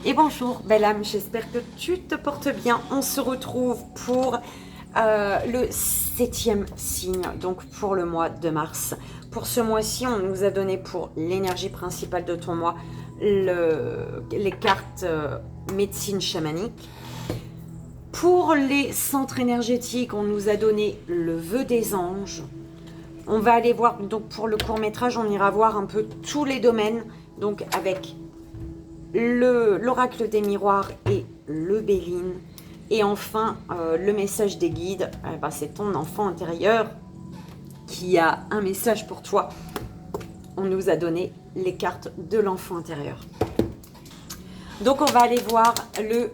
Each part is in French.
Et bonjour belle âme, j'espère que tu te portes bien. On se retrouve pour le 7e signe, donc pour le mois de mars. Pour ce mois-ci, on nous a donné pour l'énergie principale de ton mois les cartes médecine chamanique. Pour les centres énergétiques, on nous a donné le vœu des anges. On va aller voir, donc pour le court-métrage, on ira voir un peu tous les domaines, donc avec l'oracle des miroirs et le Béline. Et enfin, le message des guides, c'est ton enfant intérieur qui a un message pour toi. On nous a donné les cartes de l'enfant intérieur. Donc on va aller voir le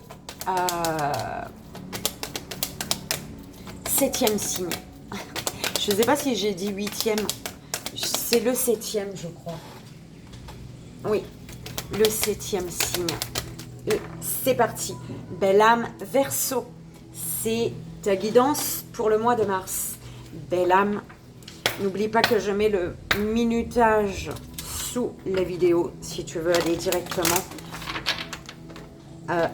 7e signe. Je ne sais pas si j'ai dit 8e. C'est le 7e, je crois. Oui, le 7e signe. Et c'est parti. Belle âme Verseau. C'est ta guidance pour le mois de mars. Belle âme. N'oublie pas que je mets le minutage sous la vidéo si tu veux aller directement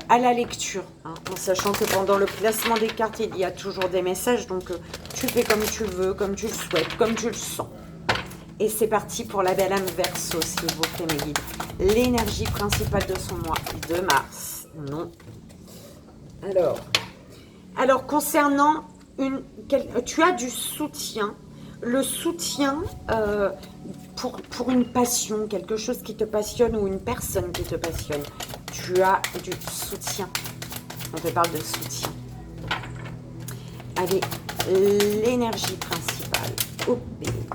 à la lecture, hein, en sachant que pendant le placement des cartes, il y a toujours des messages, donc tu fais comme tu veux, comme tu le souhaites, comme tu le sens. Et c'est parti pour la belle âme Verseau, s'il vous plaît, mes guides. L'énergie principale de son mois de mars. Non. Alors concernant tu as du soutien. Le soutien pour une passion, quelque chose qui te passionne ou une personne qui te passionne. Tu as du soutien. On te parle de soutien. Allez, l'énergie principale. Oh,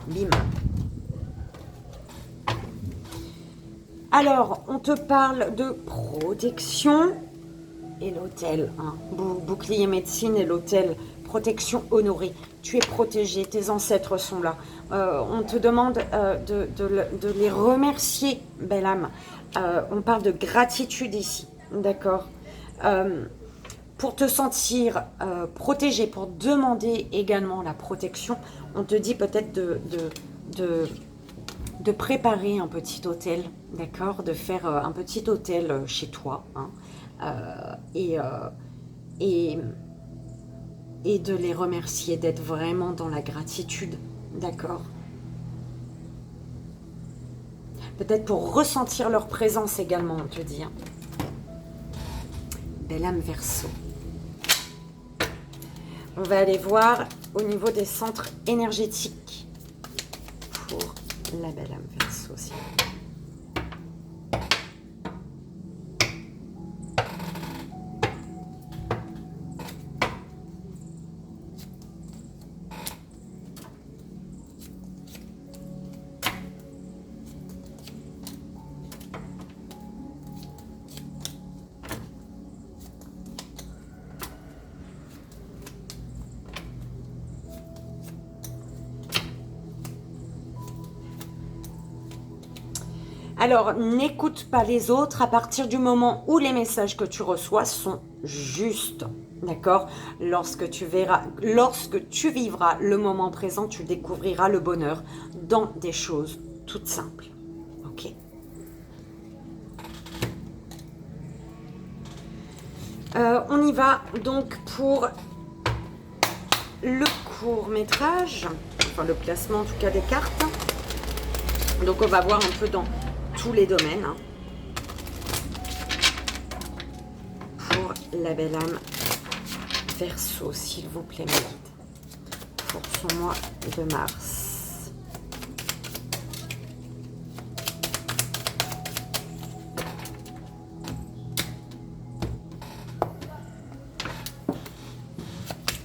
bim. Alors, on te parle de protection et l'hôtel. Hein. Bouclier médecine et l'hôtel protection honorée. Tu es protégé, tes ancêtres sont là. On te demande de les remercier, belle âme. On parle de gratitude ici, d'accord, pour te sentir protégé, pour demander également la protection, on te dit peut-être de préparer un petit hôtel, d'accord, de faire un petit hôtel chez toi, hein, et de les remercier, d'être vraiment dans la gratitude, d'accord. Peut-être pour ressentir leur présence également, on te dit. Hein. Belle âme Verseau. On va aller voir au niveau des centres énergétiques pour la belle âme Verseau aussi. Alors, n'écoute pas les autres à partir du moment où les messages que tu reçois sont justes, d'accord? Lorsque tu vivras le moment présent, tu découvriras le bonheur dans des choses toutes simples, ok? On y va donc pour le court-métrage, enfin le placement en tout cas des cartes. Donc on va voir un peu dans tous les domaines, hein, pour la belle âme Verseau, s'il vous plaît, mes guides, pour son mois de mars.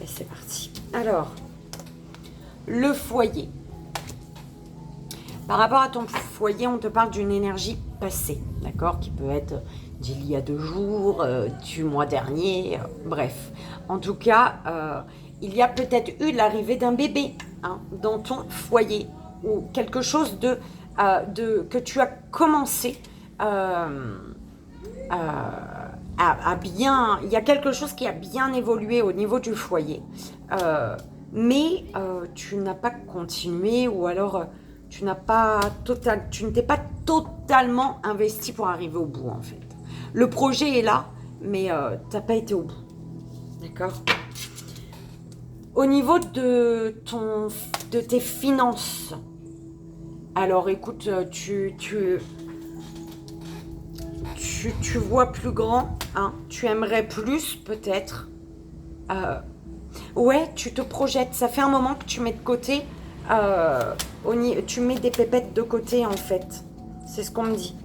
Et c'est parti. Alors, le foyer. Par rapport à ton foyer, on te parle d'une énergie passée, d'accord, qui peut être d'il y a 2 jours, du mois dernier, bref. En tout cas, il y a peut-être eu l'arrivée d'un bébé, hein, dans ton foyer, ou quelque chose que tu as commencé à bien... Il y a quelque chose qui a bien évolué au niveau du foyer, mais tu n'as pas continué, ou alors... tu ne t'es pas totalement investi pour arriver au bout, en fait. Le projet est là, mais t'as pas été au bout. D'accord? Au niveau de tes finances, alors écoute, tu vois plus grand, hein, tu aimerais plus peut-être. Ouais, tu te projettes, ça fait un moment que tu mets de côté, tu mets des pépettes de côté en fait, c'est ce qu'on me dit.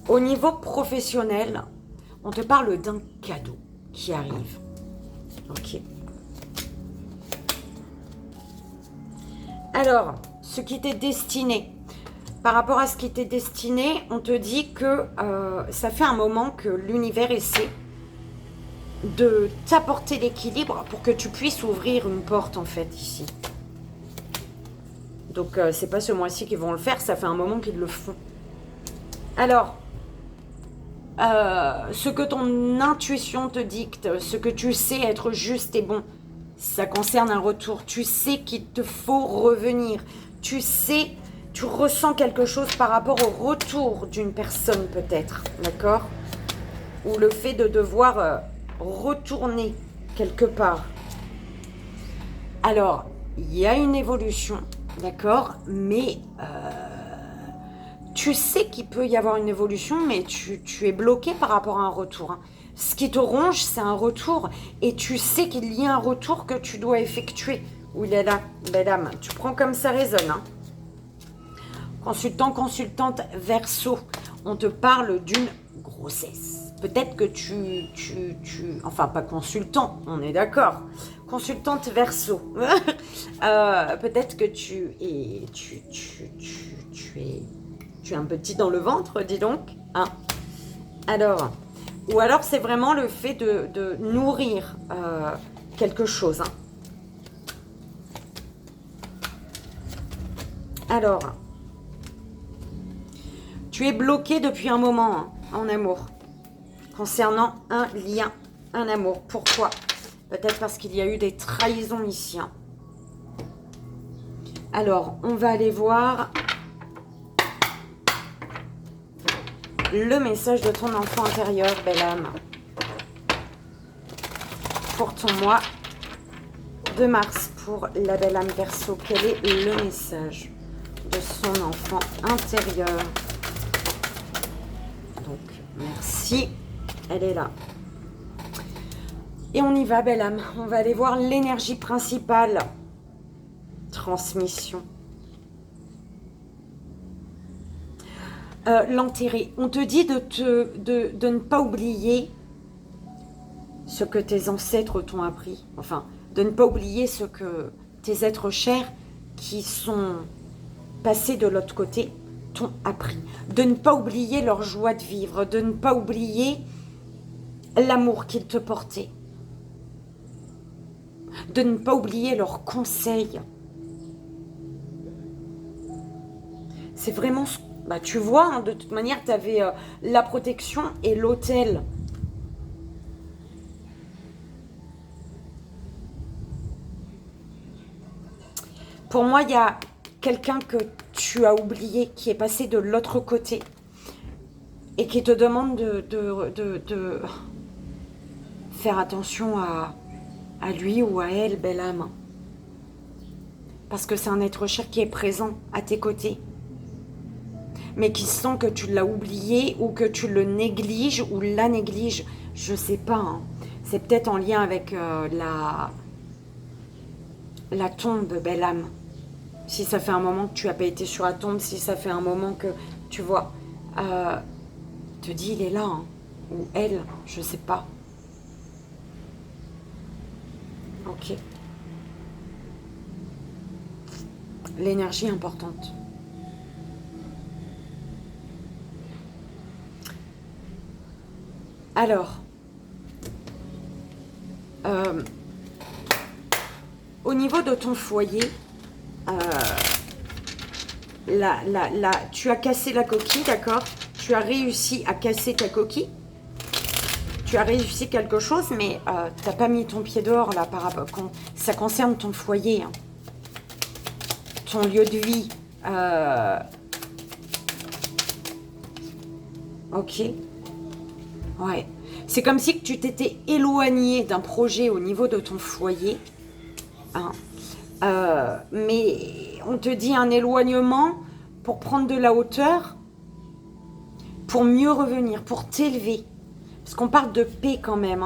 Au niveau professionnel, on te parle d'un cadeau qui arrive. Ok. Alors, ce qui t'est destiné, par rapport à ce qui t'est destiné, on te dit que ça fait un moment que l'univers essaie de t'apporter l'équilibre pour que tu puisses ouvrir une porte en fait ici. Donc c'est pas ce mois-ci qu'ils vont le faire, ça fait un moment qu'ils le font. Alors, ce que ton intuition te dicte, ce que tu sais être juste et bon, ça concerne un retour. Tu sais qu'il te faut revenir. Tu sais, tu ressens quelque chose par rapport au retour d'une personne peut-être, d'accord? Ou le fait de devoir retourner quelque part. Alors, il y a une évolution, d'accord? Mais tu sais qu'il peut y avoir une évolution, mais tu es bloqué par rapport à un retour. Hein. Ce qui te ronge, c'est un retour. Et tu sais qu'il y a un retour que tu dois effectuer. Où il est là, belle âme. Tu prends comme ça résonne. Hein. Consultant, consultante, Verseau. On te parle d'une grossesse. Peut-être que enfin, pas consultant, on est d'accord. Consultante Verseau. Peut-être que tu es un petit dans le ventre, dis donc. Hein. Alors, ou alors c'est vraiment le fait de nourrir quelque chose. Hein. Alors, tu es bloqué depuis un moment hein, en amour, concernant un lien, un amour. Pourquoi? Peut-être parce qu'il y a eu des trahisons ici. Hein. Alors, on va aller voir le message de ton enfant intérieur, belle âme. Pour ton mois de mars, pour la belle âme Verseau, quel est le message de son enfant intérieur? Donc, merci. Elle est là. Et on y va, belle âme. On va aller voir l'énergie principale. Transmission. L'enterrer. On te dit de ne pas oublier ce que tes ancêtres t'ont appris. Enfin, de ne pas oublier ce que tes êtres chers qui sont passés de l'autre côté t'ont appris. De ne pas oublier leur joie de vivre. De ne pas oublier l'amour qu'ils te portaient. De ne pas oublier leurs conseils. C'est vraiment... Bah, tu vois, hein, de toute manière, tu avais la protection et l'hôtel. Pour moi, il y a quelqu'un que tu as oublié, qui est passé de l'autre côté et qui te demande de faire attention à lui ou à elle, belle âme. Parce que c'est un être cher qui est présent à tes côtés. Mais qui sent que tu l'as oublié ou que tu le négliges ou la négliges. Je sais pas. Hein. C'est peut-être en lien avec la tombe, belle âme. Si ça fait un moment que tu n'as pas été sur la tombe, si ça fait un moment que, tu vois, te dis il est là, hein. Ou elle, je sais pas. Ok. L'énergie est importante. Alors, au niveau de ton foyer, tu as cassé la coquille, d'accord? Tu as réussi à casser ta coquille. Tu as réussi quelque chose, mais tu n'as pas mis ton pied dehors, là, par rapport. Ça concerne ton foyer, hein. Ton lieu de vie. Ok. Ouais. C'est comme si tu t'étais éloigné d'un projet au niveau de ton foyer. Hein. Mais on te dit un éloignement pour prendre de la hauteur, pour mieux revenir, pour t'élever. Parce qu'on parle de paix quand même.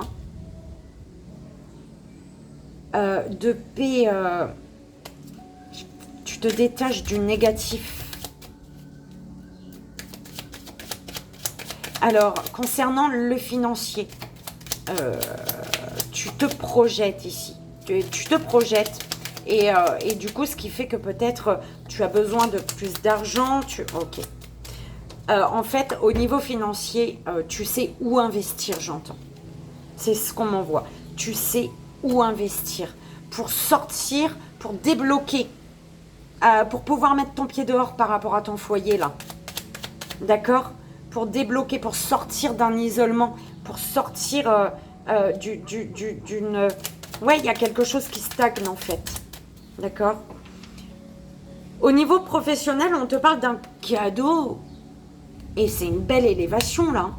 Hein. De paix, tu te détaches du négatif. Alors, concernant le financier, tu te projettes ici. Tu te projettes. Et du coup, ce qui fait que peut-être tu as besoin de plus d'argent. Ok. En fait, au niveau financier, tu sais où investir, j'entends. C'est ce qu'on m'envoie. Tu sais où investir pour sortir, pour débloquer, pour pouvoir mettre ton pied dehors par rapport à ton foyer, là. D'accord ? Pour débloquer, pour sortir d'un isolement, pour sortir d'une... Ouais, il y a quelque chose qui stagne, en fait. D'accord ? Au niveau professionnel, on te parle d'un cadeau. Et c'est une belle élévation, là.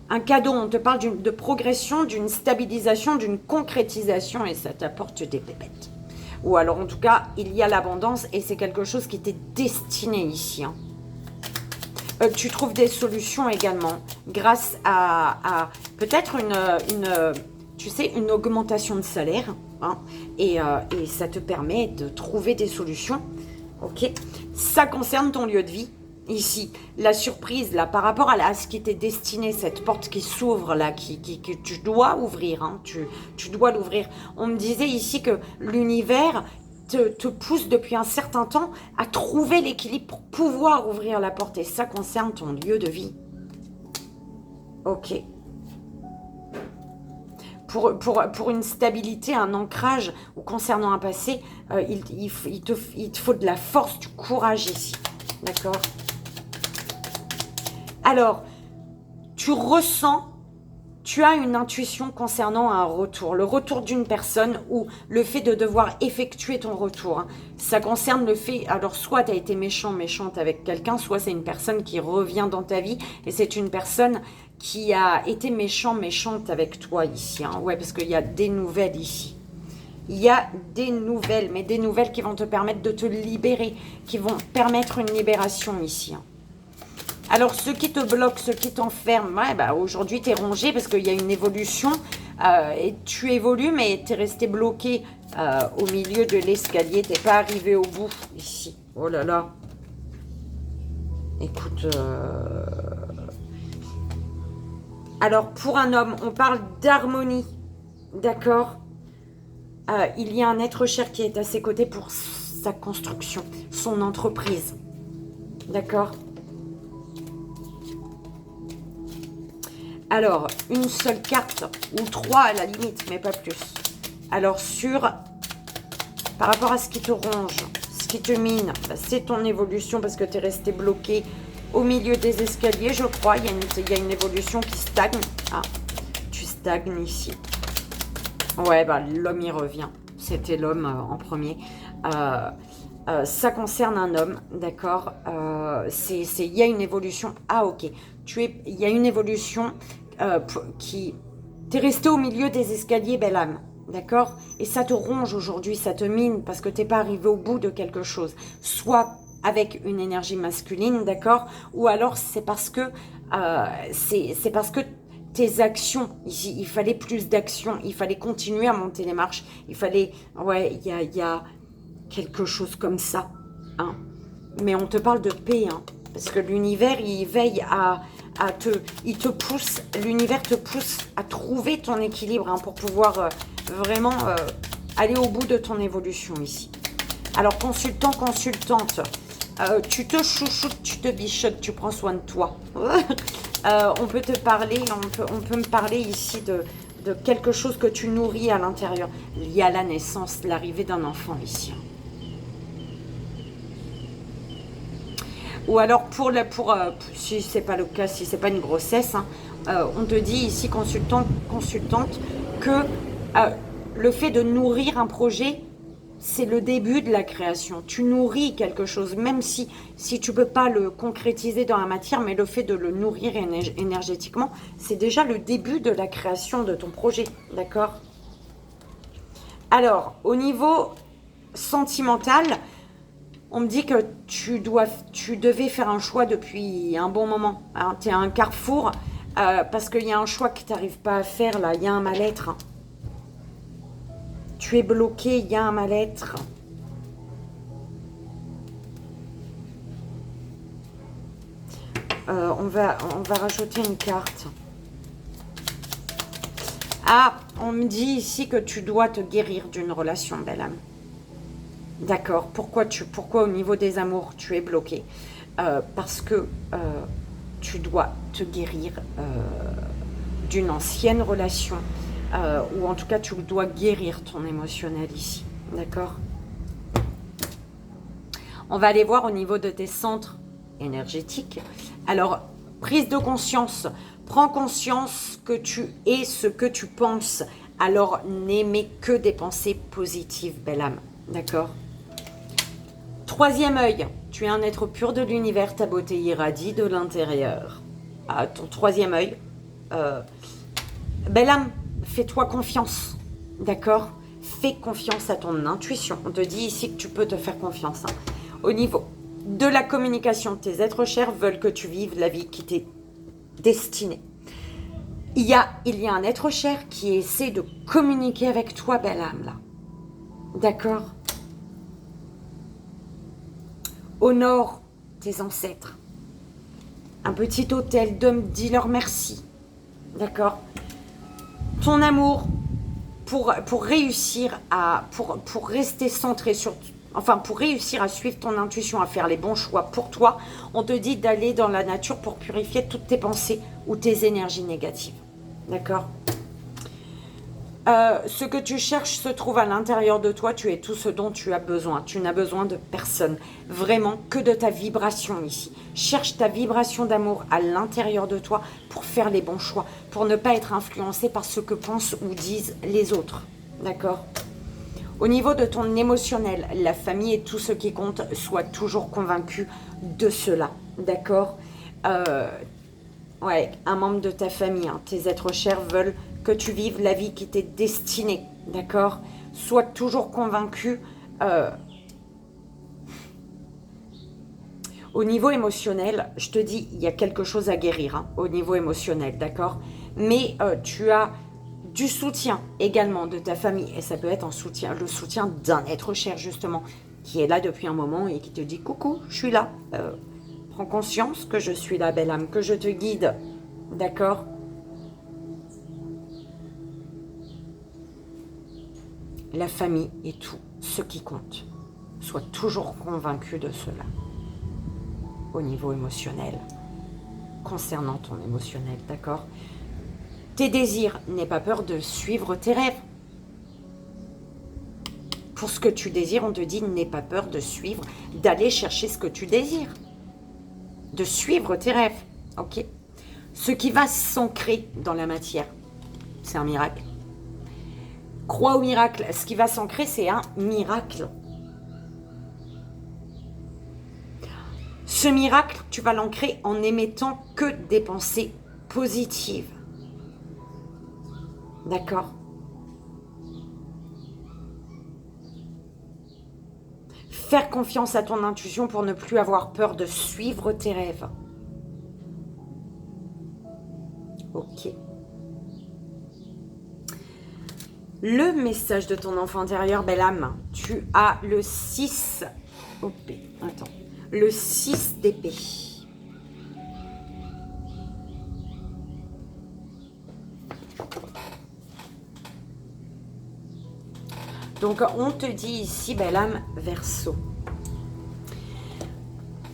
Un cadeau, on te parle de progression, d'une stabilisation, d'une concrétisation, et ça t'apporte des pépettes. Ou alors, en tout cas, il y a l'abondance, et c'est quelque chose qui t'est destiné ici. Hein. Tu trouves des solutions également, grâce à peut-être une augmentation de salaire. Hein, et ça te permet de trouver des solutions. Ok. Ça concerne ton lieu de vie. Ici, la surprise, là, par rapport à ce qui t'est destiné, cette porte qui s'ouvre, là, que tu dois ouvrir, hein, tu dois l'ouvrir. On me disait ici que l'univers te pousse depuis un certain temps à trouver l'équilibre pour pouvoir ouvrir la porte. Et ça concerne ton lieu de vie. Ok. Pour une stabilité, un ancrage, ou concernant un passé, il te faut de la force, du courage ici. D'accord ? Alors, tu ressens, tu as une intuition concernant un retour. Le retour d'une personne ou le fait de devoir effectuer ton retour. Hein. Ça concerne le fait, alors soit tu as été méchant, méchante avec quelqu'un, soit c'est une personne qui revient dans ta vie et c'est une personne qui a été méchant, méchante avec toi ici. Hein. Ouais, parce qu'il y a des nouvelles ici. Il y a des nouvelles, mais des nouvelles qui vont te permettre de te libérer, qui vont permettre une libération ici. Hein. Alors, ceux qui te bloquent, ceux qui t'enferment, ouais, bah, aujourd'hui, tu es rongé parce qu'il y a une évolution. Et tu évolues, mais tu es resté bloqué au milieu de l'escalier. Tu n'es pas arrivé au bout ici. Oh là là. Écoute. Alors, pour un homme, on parle d'harmonie. D'accord ? Il y a un être cher qui est à ses côtés pour sa construction, son entreprise. D'accord ? Alors, une seule carte, ou 3 à la limite, mais pas plus. Alors, par rapport à ce qui te ronge, ce qui te mine, bah, c'est ton évolution parce que tu es resté bloqué au milieu des escaliers, je crois. Il y a une évolution qui stagne. Ah, tu stagnes ici. Ouais, bah, l'homme y revient. C'était l'homme en premier. Ça concerne un homme, d'accord. Il y a une évolution. Ah, ok. Il y a une évolution qui... T'es resté au milieu des escaliers, belle âme, d'accord. Et ça te ronge aujourd'hui, ça te mine parce que t'es pas arrivé au bout de quelque chose. Soit avec une énergie masculine, d'accord. Ou alors c'est parce que tes actions, il fallait plus d'actions, il fallait continuer à monter les marches, il fallait... Ouais, il y a quelque chose comme ça, hein. Mais on te parle de paix, hein, parce que l'univers, il veille l'univers te pousse à trouver ton équilibre, hein, pour pouvoir vraiment aller au bout de ton évolution ici. Alors, consultant, consultante, tu te chouchoutes, tu te bichotes, tu prends soin de toi. On peut te parler, on peut me parler ici de quelque chose que tu nourris à l'intérieur. Il y a la naissance, l'arrivée d'un enfant ici. Ou alors si c'est pas le cas, si c'est pas une grossesse, hein, on te dit ici, consultante, que le fait de nourrir un projet c'est le début de la création. Tu nourris quelque chose, même si tu ne peux pas le concrétiser dans la matière, mais le fait de le nourrir énergétiquement, c'est déjà le début de la création de ton projet, d'accord? Alors, au niveau sentimental, on me dit que tu devais faire un choix depuis un bon moment. Hein. Tu es à un carrefour, parce qu'il y a un choix que tu n'arrives pas à faire, là, il y a un mal-être. Hein. Tu es bloqué, il y a un mal-être. On va rajouter une carte. Ah, on me dit ici que tu dois te guérir d'une relation, belle âme. D'accord. Pourquoi au niveau des amours, tu es bloqué? Parce que tu dois te guérir d'une ancienne relation. Ou en tout cas, tu dois guérir ton émotionnel ici. D'accord? On va aller voir au niveau de tes centres énergétiques. Alors, prise de conscience. Prends conscience que tu es ce que tu penses. Alors, n'aimez que des pensées positives, belle âme. D'accord? Troisième œil. Tu es un être pur de l'univers. Ta beauté irradie de l'intérieur. Ah, ton troisième œil. Belle âme, fais-toi confiance. D'accord? Fais confiance à ton intuition. On te dit ici que tu peux te faire confiance. Hein. Au niveau de la communication, tes êtres chers veulent que tu vives la vie qui t'est destinée. Il y a un être cher qui essaie de communiquer avec toi, belle âme, là. D'accord? Honore tes ancêtres. Un petit hôtel d'hommes, dis-leur merci. D'accord? Ton amour, pour réussir pour rester centré sur... Enfin, pour réussir à suivre ton intuition, à faire les bons choix pour toi, on te dit d'aller dans la nature pour purifier toutes tes pensées ou tes énergies négatives. D'accord? Ce que tu cherches se trouve à l'intérieur de toi. Tu es tout ce dont tu as besoin. Tu n'as besoin de personne. Vraiment que de ta vibration ici. Cherche ta vibration d'amour à l'intérieur de toi pour faire les bons choix. Pour ne pas être influencé par ce que pensent ou disent les autres. D'accord? Au niveau de ton émotionnel, la famille et tout ce qui compte, sois toujours convaincu de cela. D'accord? Ouais, un membre de ta famille, hein, tes êtres chers veulent que tu vives la vie qui t'est destinée. D'accord? Sois toujours convaincu. Au niveau émotionnel, je te dis, il y a quelque chose à guérir hein, au niveau émotionnel. D'accord? Mais tu as... du soutien également de ta famille. Et ça peut être le soutien d'un être cher, justement, qui est là depuis un moment et qui te dit « Coucou, je suis là. Prends conscience que je suis là, belle âme, que je te guide. » D'accord? La famille est tout ce qui compte. Sois toujours convaincu de cela. Au niveau émotionnel. Concernant ton émotionnel, d'accord? Tes désirs, n'aie pas peur de suivre tes rêves. Pour ce que tu désires, on te dit n'aie pas peur de suivre, d'aller chercher ce que tu désires. De suivre tes rêves, ok? Ce qui va s'ancrer dans la matière, c'est un miracle. Crois au miracle, ce qui va s'ancrer, c'est un miracle. Ce miracle, tu vas l'ancrer en n'émettant que des pensées positives. D'accord? Faire confiance à ton intuition pour ne plus avoir peur de suivre tes rêves. Ok. Le message de ton enfant intérieur, belle âme. Tu as le 6... Oh, attends. Le 6 d'épée. Donc, on te dit ici, belle âme, Verseau.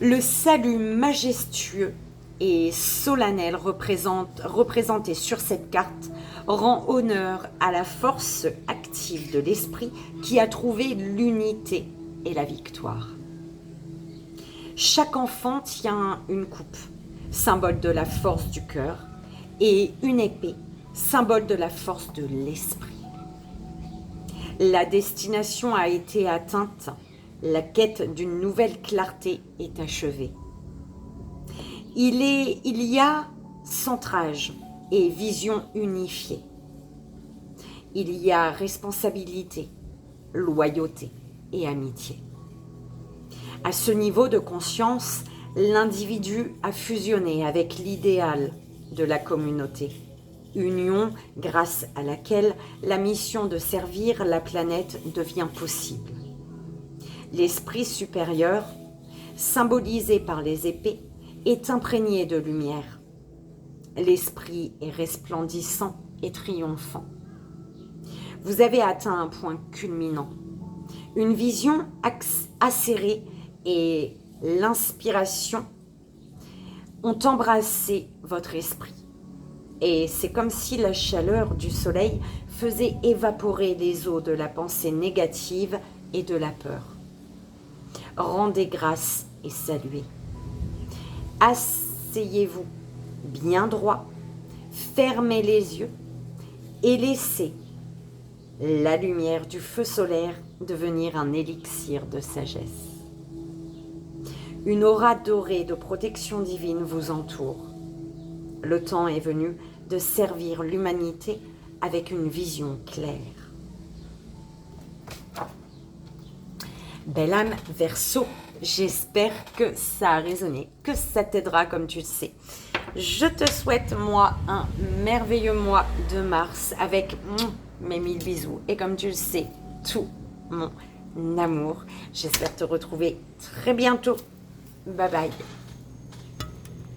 Le salut majestueux et solennel représenté sur cette carte rend honneur à la force active de l'esprit qui a trouvé l'unité et la victoire. Chaque enfant tient une coupe, symbole de la force du cœur, et une épée, symbole de la force de l'esprit. La destination a été atteinte. La quête d'une nouvelle clarté est achevée. Il y a centrage et vision unifiée. Il y a responsabilité, loyauté et amitié. À ce niveau de conscience, l'individu a fusionné avec l'idéal de la communauté. Union grâce à laquelle la mission de servir la planète devient possible. L'esprit supérieur, symbolisé par les épées, est imprégné de lumière. L'esprit est resplendissant et triomphant. Vous avez atteint un point culminant. Une vision acérée et l'inspiration ont embrassé votre esprit. Et c'est comme si la chaleur du soleil faisait évaporer les eaux de la pensée négative et de la peur. Rendez grâce et saluez. Asseyez-vous bien droit, fermez les yeux et laissez la lumière du feu solaire devenir un élixir de sagesse. Une aura dorée de protection divine vous entoure. Le temps est venu de servir l'humanité avec une vision claire. Belle âme Verseau, j'espère que ça a résonné, que ça t'aidera comme tu le sais. Je te souhaite, moi, un merveilleux mois de mars avec mes 1000 bisous. Et comme tu le sais, tout mon amour. J'espère te retrouver très bientôt. Bye bye.